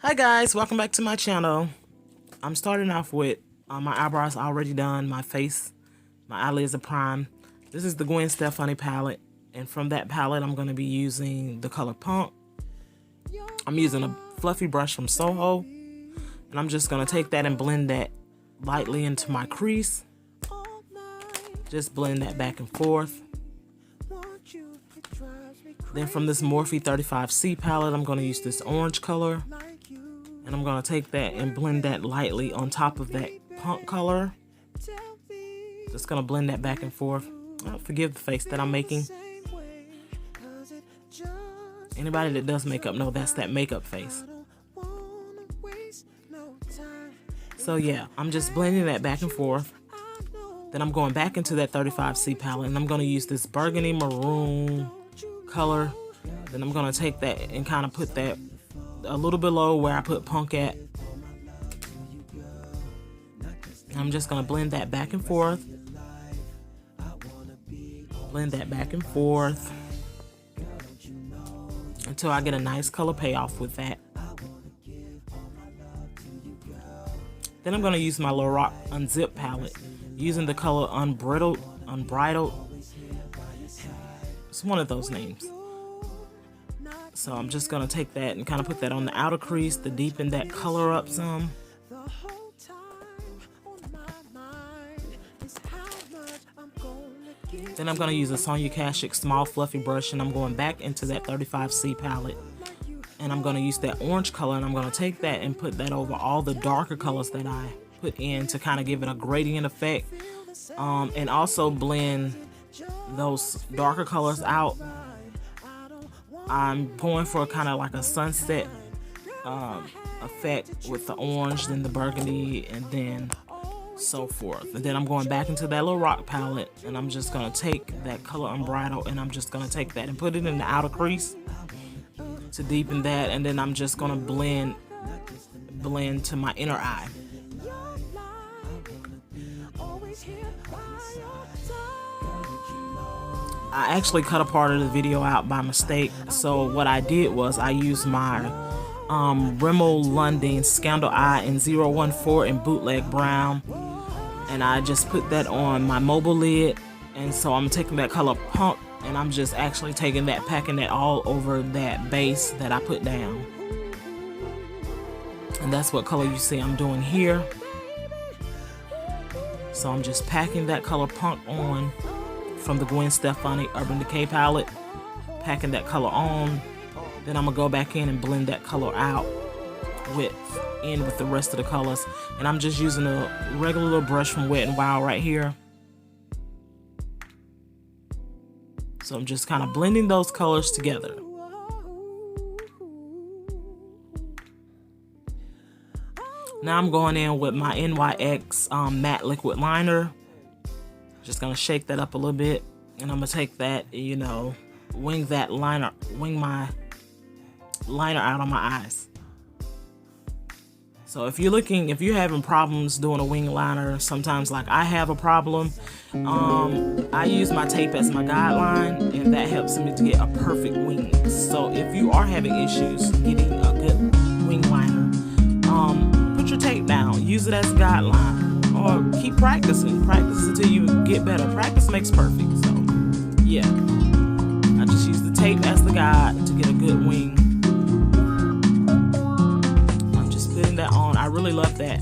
Hi guys, welcome back to my channel. I'm starting off with my eyebrows already done, my face, my eyelids are primed. This is the Gwen Stephani palette, and from that palette I'm going to be using the color Punk. I'm using a fluffy brush from Soho, and I'm just going to take that and blend that lightly into my crease. Just blend that back and forth. Then from this Morphe 35C palette, I'm going to use this orange color. And I'm going to take that and blend that lightly on top of that Punk color. Just going to blend that back and forth. Forgive the face that I'm making. Anybody that does makeup know that's that makeup face. So yeah, I'm just blending that back and forth. Then I'm going back into that 35C palette and I'm going to use this burgundy maroon color. Then I'm going to take that and kind of put that a little below where I put Punk at. I'm just going to blend that back and forth. Blend that back and forth until I get a nice color payoff with that. Then I'm going to use my Lorac Unzipped palette using the color Unbridled. It's one of those names. So I'm just going to take that and kind of put that on the outer crease to deepen that color up some. Then I'm going to use a Sonia Kashuk small fluffy brush and I'm going back into that 35C palette. And I'm going to use that orange color and I'm going to take that and put that over all the darker colors that I put in to kind of give it a gradient effect. And also blend those darker colors out. I'm going for kind of like a sunset effect with the orange, then the burgundy, and then so forth. And then I'm going back into that Lorac palette, and I'm just going to take that color Unbridled, and I'm just going to take that and put it in the outer crease to deepen that, and then I'm just going to blend to my inner eye. I actually cut a part of the video out by mistake, so what I did was I used my Rommel London Scandal Eye in 014 in bootleg brown, and I just put that on my mobile lid. And so I'm taking that color Punk and I'm just actually taking that, packing that all over that base that I put down, and that's what color you see I'm doing here. So I'm just packing that color Punk on from the Gwen Stephani Urban Decay palette, packing that color on. Then I'm gonna go back in and blend that color out with the rest of the colors. And I'm just using a regular little brush from Wet n Wild right here. So I'm just kind of blending those colors together. Now I'm going in with my NYX matte liquid liner. Just gonna shake that up a little bit, and I'm gonna take that, wing my liner out on my eyes. So if you're having problems doing a wing liner, sometimes like I have a problem, I use my tape as my guideline, and that helps me to get a perfect wing. So if you are having issues getting a good wing liner, put your tape down, use it as a guideline. Or keep practicing. Practice until you get better. Practice makes perfect. So, yeah. I just use the tape as the guide to get a good wing. I'm just putting that on. I really love that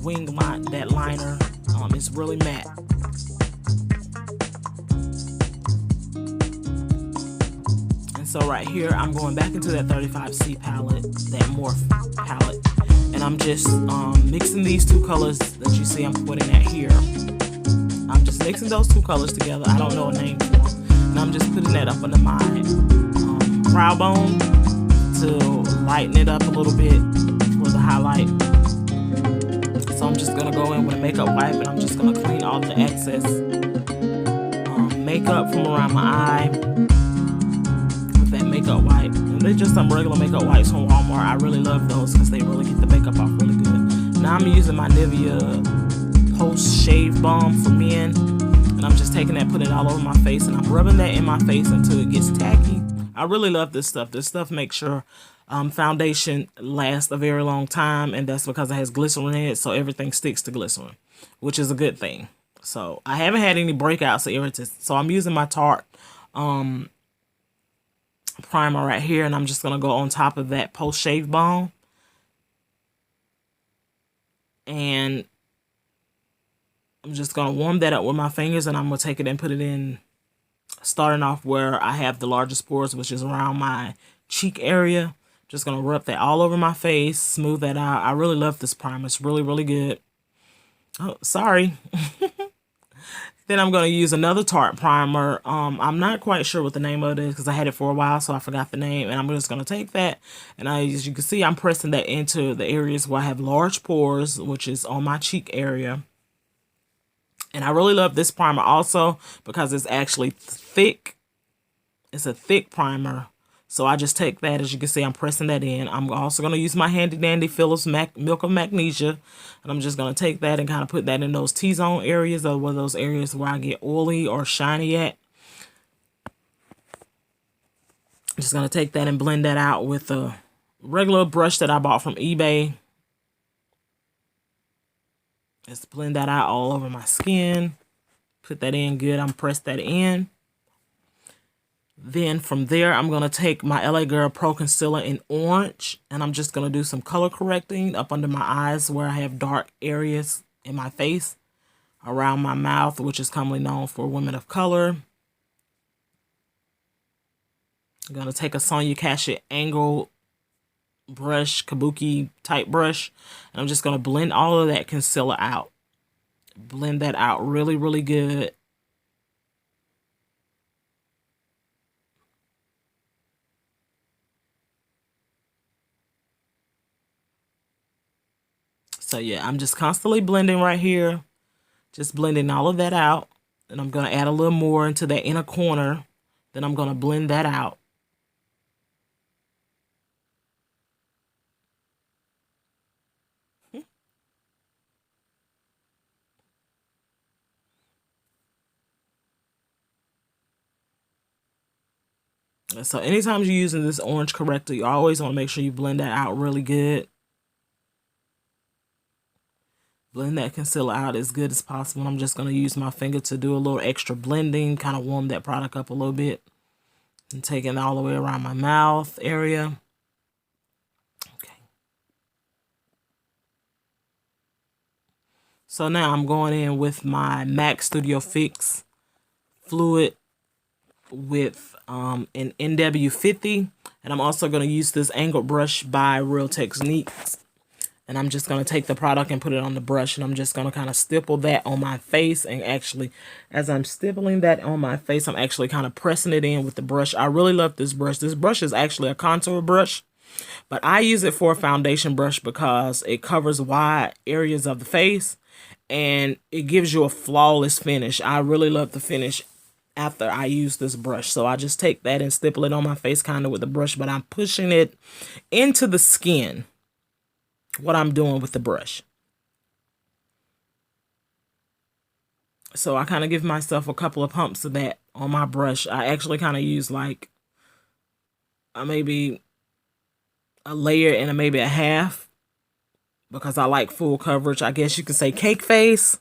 wing line, that liner. It's really matte. And so right here, I'm going back into that 35C palette, that Morphe palette. And I'm just mixing these two colors that you see I'm putting at here. I'm just mixing those two colors together. I don't know a name for them. And I'm just putting that up under my brow bone to lighten it up a little bit for the highlight. So I'm just going to go in with a makeup wipe and I'm just going to clean all the excess makeup from around my eye with that makeup wipe. And they're just some regular makeup wipes from Walmart. I really love those because they really get the makeup off really good. Now I'm using my Nivea Post Shave Balm for Men, and I'm just taking that, putting it all over my face, and I'm rubbing that in my face until it gets tacky. I really love this stuff. This stuff makes sure foundation lasts a very long time, and that's because it has glycerin in it, so everything sticks to glycerin, which is a good thing. So I haven't had any breakouts or irritants, so I'm using my Tarte primer right here, and I'm just going to go on top of that post-shave balm. And I'm just going to warm that up with my fingers, and I'm going to take it and put it in, starting off where I have the largest pores, which is around my cheek area. Just going to rub that all over my face, smooth that out. I really love this primer. It's really, really good. Oh, sorry. Then I'm going to use another Tarte primer. I'm not quite sure what the name of it is because I had it for a while, so I forgot the name. And I'm just going to take that, and as you can see, I'm pressing that into the areas where I have large pores, which is on my cheek area. And I really love this primer also because it's actually thick. It's a thick primer. So I just take that, as you can see, I'm pressing that in. I'm also going to use my handy dandy Philips Milk of Magnesia. And I'm just going to take that and kind of put that in those T-zone areas, or those areas where I get oily or shiny at. I'm just going to take that and blend that out with a regular brush that I bought from eBay. Just blend that out all over my skin. Put that in good. I'm press that in. Then from there, I'm going to take my LA Girl Pro Concealer in orange, and I'm just going to do some color correcting up under my eyes where I have dark areas in my face, around my mouth, which is commonly known for women of color. I'm going to take a Sonia Kashuk angle brush, kabuki type brush, and I'm just going to blend all of that concealer out. Blend that out really, really good. So yeah, I'm just constantly blending right here. Just blending all of that out. And I'm going to add a little more into that inner corner. Then I'm going to blend that out. So anytime you're using this orange corrector, you always want to make sure you blend that out really good. Blend that concealer out as good as possible. I'm just going to use my finger to do a little extra blending, kind of warm that product up a little bit. And taking it all the way around my mouth area. Okay. So now I'm going in with my MAC Studio Fix Fluid with an NW50. And I'm also going to use this angled brush by Real Techniques. And I'm just going to take the product and put it on the brush. And I'm just going to kind of stipple that on my face. And actually, as I'm stippling that on my face, I'm actually kind of pressing it in with the brush. I really love this brush. This brush is actually a contour brush. But I use it for a foundation brush because it covers wide areas of the face. And it gives you a flawless finish. I really love the finish after I use this brush. So I just take that and stipple it on my face kind of with the brush. But I'm pushing it into the skin. What I'm doing with the brush. So I kind of give myself a couple of pumps of that on my brush. I actually kind of use like maybe a layer and maybe a half because I like full coverage. I guess you could say cake face,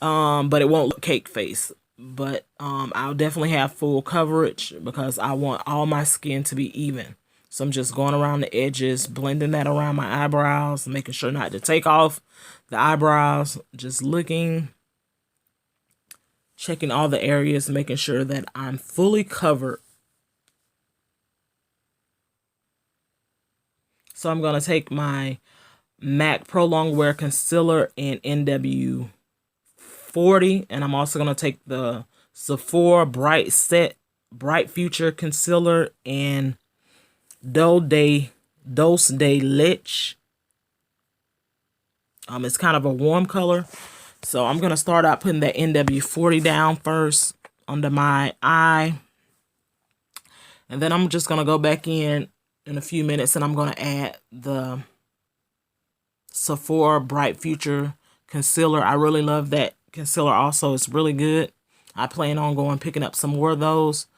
but it won't look cake face. But I'll definitely have full coverage because I want all my skin to be even. So I'm just going around the edges, blending that around my eyebrows, making sure not to take off the eyebrows, just looking, checking all the areas, making sure that I'm fully covered. So I'm going to take my Macprolong Wear Concealer in NW40, and I'm also going to take the Sephora Bright Future Concealer in Dulce de Leche. It's kind of a warm color. So I'm going to start out putting that NW40 down first under my eye. And then I'm just going to go back in a few minutes and I'm going to add the Sephora Bright Future Concealer. I really love that concealer also. It's really good. I plan on picking up some more of those.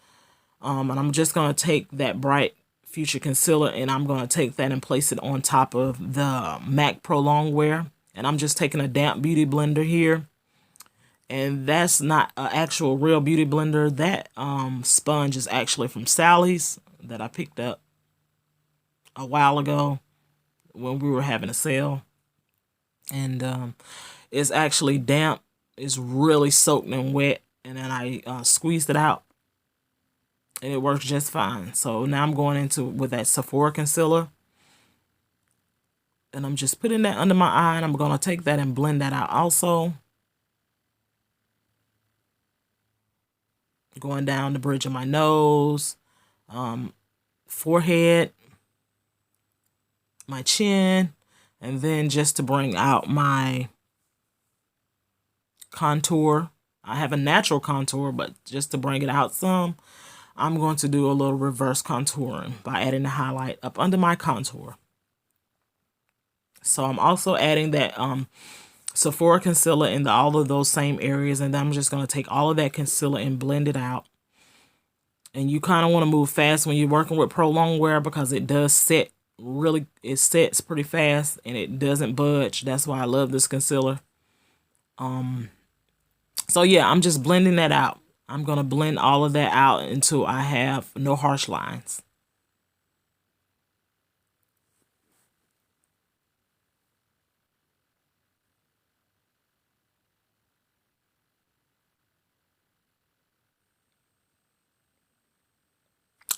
And I'm just going to take that Bright Future Concealer and I'm going to take that and place it on top of the Macprolong wear. And I'm just taking a damp beauty blender here. And that's not an actual real beauty blender. That sponge is actually from Sally's that I picked up a while ago when we were having a sale. And it's actually damp. It's really soaked and wet. And then I squeezed it out. And it works just fine. So now I'm going into with that Sephora concealer. And I'm just putting that under my eye. And I'm going to take that and blend that out also. Going down the bridge of my nose, forehead, my chin, and then just to bring out my contour. I have a natural contour, but just to bring it out some, I'm going to do a little reverse contouring by adding the highlight up under my contour. So I'm also adding that Sephora concealer in all of those same areas, and then I'm just going to take all of that concealer and blend it out. And you kind of want to move fast when you're working with prolonged wear because it does set really, it sets pretty fast and it doesn't budge. That's why I love this concealer. So yeah, I'm just blending that out. I'm going to blend all of that out until I have no harsh lines.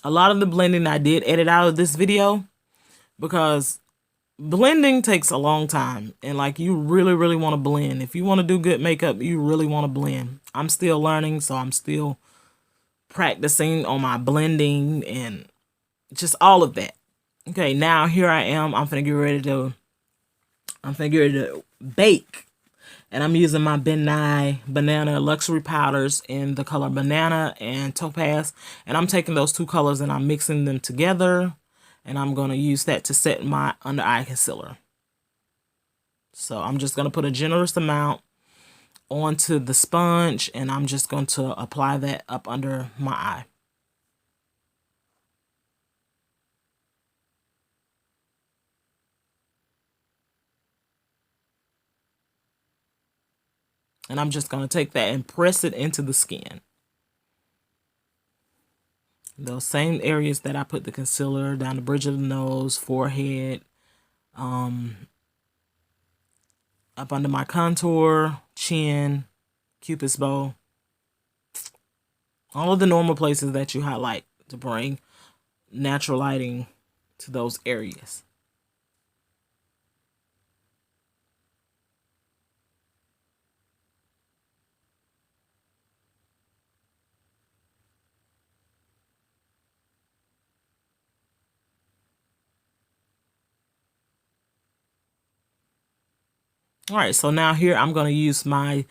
A lot of the blending I did edit out of this video because blending takes a long time. And like you really, really want to blend. If you want to do good makeup, you really want to blend. I'm still learning, so I'm still practicing on my blending and just all of that. Okay, now here I am. I'm finna get ready to bake. And I'm using my Ben Nye Banana Luxury Powders in the color Banana and Topaz. And I'm taking those two colors and I'm mixing them together. And I'm going to use that to set my under eye concealer. So I'm just going to put a generous amount onto the sponge. And I'm just going to apply that up under my eye. And I'm just going to take that and press it into the skin. Those same areas that I put the concealer, down the bridge of the nose, forehead, up under my contour, chin, cupid's bow. All of the normal places that you highlight to bring natural lighting to those areas. All right, so now here I'm going to use my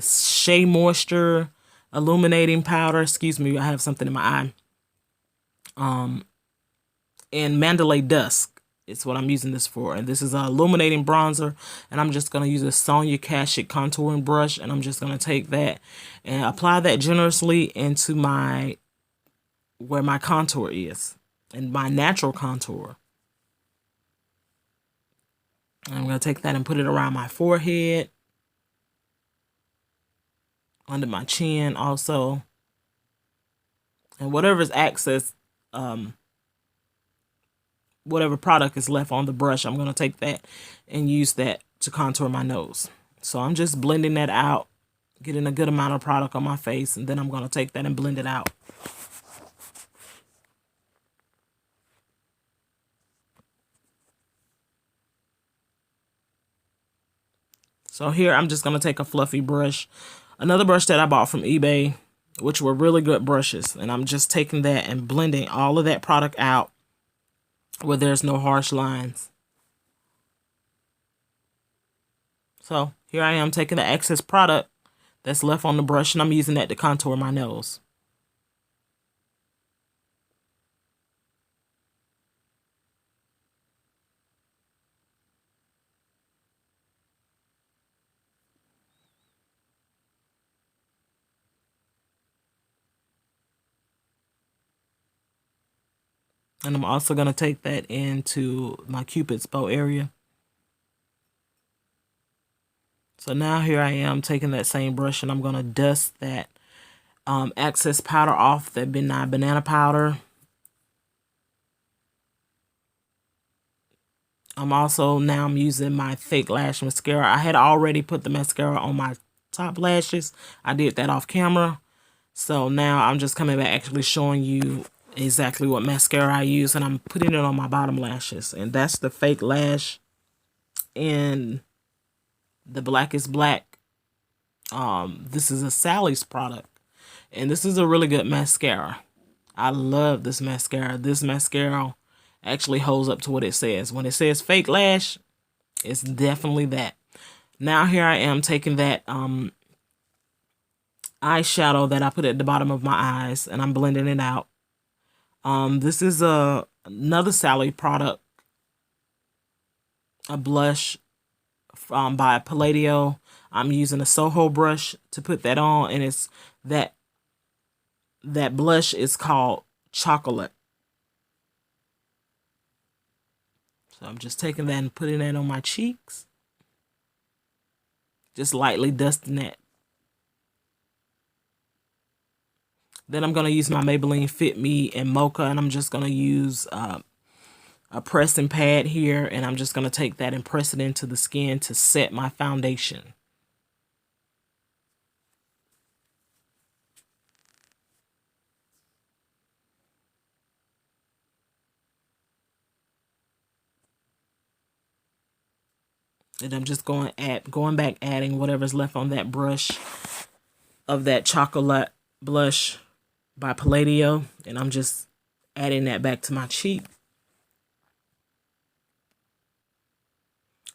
Shea Moisture Illuminating Powder. Excuse me, I have something in my eye. In Mandalay Dusk. It's what I'm using this for. And this is an illuminating bronzer. And I'm just going to use a Sonia Kashuk contouring brush. And I'm just going to take that and apply that generously into where my contour is. And my natural contour. I'm going to take that and put it around my forehead. Under my chin also. And whatever's excess, whatever product is left on the brush, I'm going to take that and use that to contour my nose. So I'm just blending that out, getting a good amount of product on my face, and then I'm going to take that and blend it out. So here I'm just going to take a fluffy brush, another brush that I bought from eBay, which were really good brushes, and I'm just taking that and blending all of that product out where there's no harsh lines. So here I am taking the excess product that's left on the brush, and I'm using that to contour my nose. And I'm also going to take that into my Cupid's bow area. So now here I am taking that same brush and I'm going to dust that excess powder off, that Midnight Banana powder. I'm using my fake lash mascara. I had already put the mascara on my top lashes. I did that off camera. So now I'm just coming back actually showing you exactly what mascara I use, and I'm putting it on my bottom lashes. And that's the fake lash in the Black is Black. This is a Sally's product. And this is a really good mascara. I love this mascara. This mascara actually holds up to what it says. When it says fake lash, it's definitely that. Now here I am taking that eyeshadow that I put at the bottom of my eyes, and I'm blending it out. This is another Sally product, a blush by Palladio. I'm using a Soho brush to put that on, and it's that blush is called Choc-au-lait. So I'm just taking that and putting that on my cheeks. Just lightly dusting that. Then I'm going to use my Maybelline Fit Me in Mocha, and I'm just going to use a pressing pad here, and I'm just going to take that and press it into the skin to set my foundation. And I'm just going back adding whatever's left on that brush of that chocolate blush by Palladio, and I'm just adding that back to my cheek.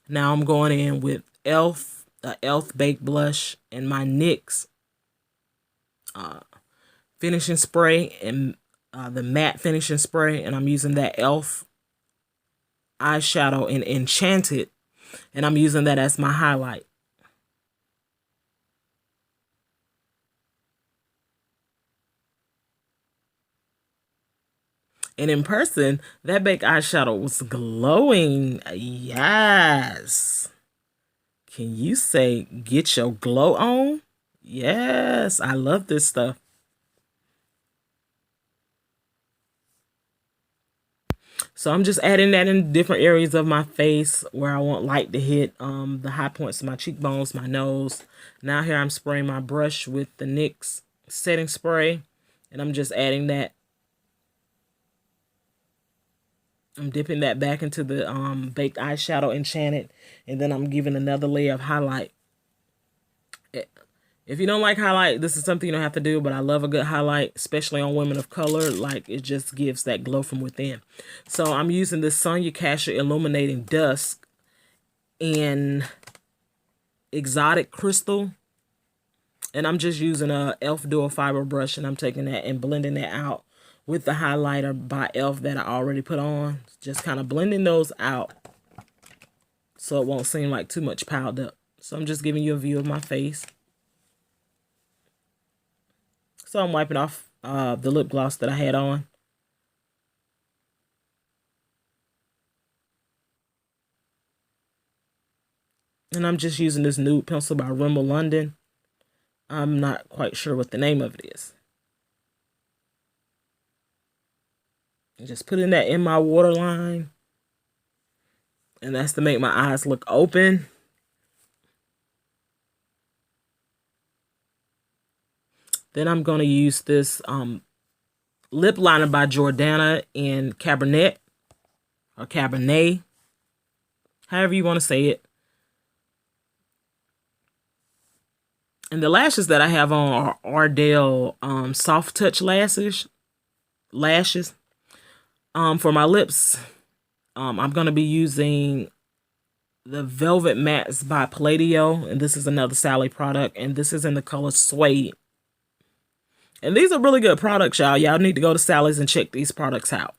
Now I'm going in with the e.l.f. Baked Blush and my NYX finishing spray and the matte finishing spray, and I'm using that e.l.f. eyeshadow in Enchanted, and I'm using that as my highlight. And in person, that baked eyeshadow was glowing. Yes. Can you say, get your glow on? Yes, I love this stuff. So I'm just adding that in different areas of my face where I want light to hit the high points of my cheekbones, my nose. Now here I'm spraying my brush with the NYX setting spray, and I'm just adding that. I'm dipping that back into the baked eyeshadow Enchanted, and then I'm giving another layer of highlight. If you don't like highlight, this is something you don't have to do, but I love a good highlight, especially on women of color. Like, it just gives that glow from within. So I'm using this Sonia Kashuk Illuminating Dusk in Exotic Crystal. And I'm just using a e.l.f. Dual Fiber brush, and I'm taking that and blending that out with the highlighter by e.l.f. that I already put on. Just kind of blending those out so it won't seem like too much piled up. So I'm just giving you a view of my face. So I'm wiping off the lip gloss that I had on. And I'm just using this nude pencil by Rommel London. I'm not quite sure what the name of it is. And just putting that in my waterline. And that's to make my eyes look open. Then I'm going to use this lip liner by Jordana in Cabernet, or Cabernet, however you want to say it. And the lashes that I have on are Ardell Soft Touch lashes. For my lips, I'm going to be using the Velvet Mattes by Palladio, and this is another Sally product, and this is in the color Suede. And these are really good products, y'all. Y'all need to go to Sally's and check these products out.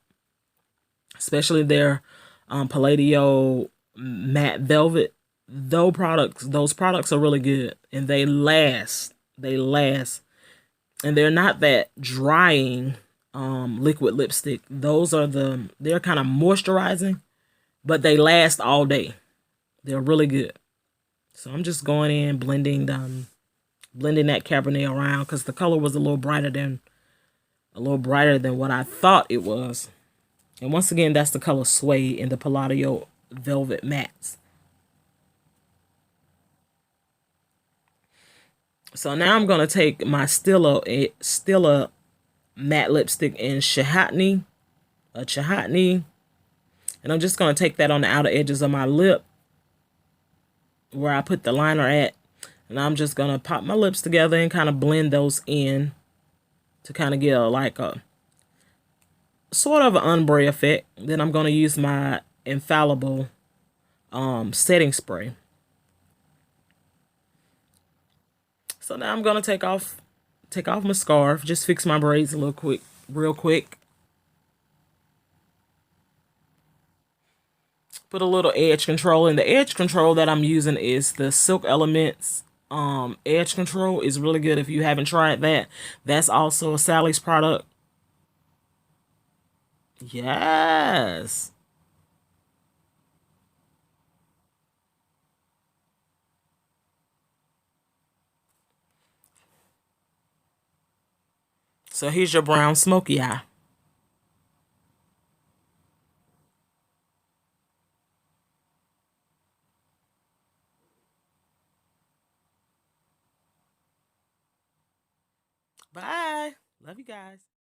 Especially their Palladio Matte Velvet. Those products are really good. And they last. They last. And they're not that drying liquid lipstick. Those are they're kind of moisturizing, but they last all day. They're really good. So I'm just going in, blending that Cabernet around because the color was a little brighter than what I thought it was. And once again, that's the color Suede in the Palladio Velvet Mattes. So now I'm gonna take my Stila matte lipstick in Chahotny, and I'm just gonna take that on the outer edges of my lip where I put the liner at, and I'm just gonna pop my lips together and kind of blend those in to kind of get like a sort of an ombre effect. Then I'm gonna use my infallible setting spray. So now I'm gonna take off my scarf, just fix my braids real quick. Put a little edge control, and the edge control that I'm using is the Silk Elements edge control. Is really good if you haven't tried that. That's also a Sally's product. Yes. So here's your brown smoky eye. Bye. Love you guys.